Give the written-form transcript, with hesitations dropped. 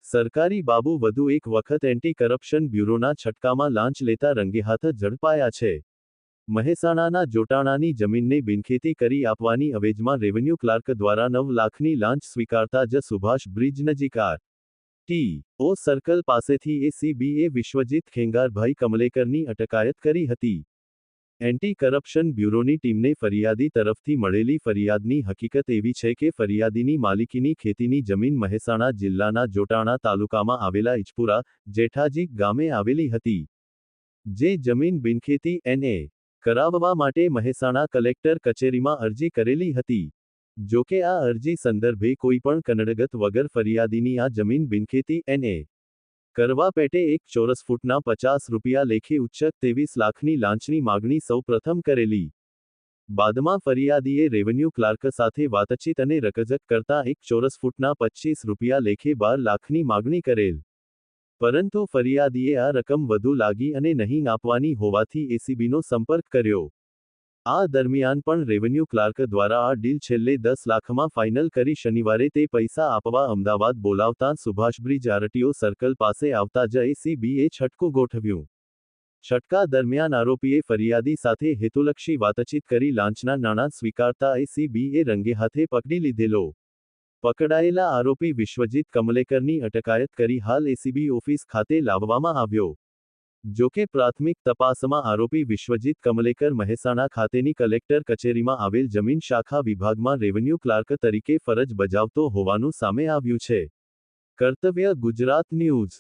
સરકારી બાબુ વધુ એક વખત એન્ટી કરપ્શન બ્યુરોના છટકામાં લાંચ લેતા રંગેહાથ ઝડપાયા છે. મહેસાણાના જોટાણાની જમીનને બિનખેતી કરી આપવાની અવેજમાં રેવન્યુ ક્લાર્ક દ્વારા 9 લાખની લાંચ સ્વીકારતા જ સુભાષ બ્રિજ નજીક આર.ટી.ઓ. સર્કલ પાસેથી એસીબીએ વિશ્વજીત ખેંગારભાઈ કમલેકરની અટકાયત કરી હતી. એન્ટી કરપ્શન બ્યુરોની ટીમને ફરિયાદી તરફથી મળેલી ફરિયાદની હકીકત એવી છે કે ફરિયાદીની માલિકીની ખેતીની જમીન મહેસાણા જિલ્લાના જોટાણા તાલુકામાં આવેલા ઇચપુરા, જેઠાજી ગામે આવેલી હતી. જે જમીન બિનખેતી એન.એ. કરાવવા માટે મહેસાણા કલેક્ટર કચેરીમાં અરજી કરેલી હતી. જોકે આ અરજી સંદર્ભે કોઈપણ કનડગત વગર ફરિયાદીની આ જમીન બિનખેતી એન.એ. કરવા પેટે 1 ચોરસ ફૂટના 50 રૂપિયા લેખે ઉચ્ચક 23 લાખની લાંચની માગણી સૌ પ્રથમ કરેલી. બાદમાં ફરિયાદીએ રેવન્યુ ક્લાર્ક સાથે વાતચીત અને રકઝક કરતા 1 ચોરસ ફૂટના 25 રૂપિયા લેખે 12 લાખની માગણી કરેલ. પરંતુ ફરિયાદીએ આ રકમ વધુ લાગી અને નહીં આપવાની હોવાથી એસીબીનો સંપર્ક કર્યો. આ દરમિયાન પણ રેવન્યુ ક્લાર્ક દ્વારા આ ડીલ છેલ્લે 10 લાખમાં ફાઇનલ કરી શનિવારે તે પૈસા આપવા અમદાવાદ બોલાવતાં સુભાષબ્રિજ આરટીઓ સર્કલ પાસે આવતા જ એસીબીએ છટકું ગોઠવ્યું. છટકા દરમિયાન આરોપીએ ફરિયાદી સાથે હેતુલક્ષી વાતચીત કરી લાંચના નાણાં સ્વીકારતા એસીબીએ રંગેહાથે પકડી લીધેલો. પકડાયેલા આરોપી વિશ્વજીત કમલેકરની અટકાયત કરી હાલ એસીબી ઓફિસ ખાતે લાવવામાં આવ્યો. જોકે પ્રાથમિક તપાસમાં આરોપી વિશ્વજીત કમલેકર મહેસાણા ખાતેની કલેક્ટર કચેરીમાં આવેલ જમીન શાખા વિભાગમાં રેવન્યુ ક્લાર્ક તરીકે ફરજ બજાવતો હોવાનું સામે આવ્યું છે. કર્તવ્ય ગુજરાત ન્યૂઝ.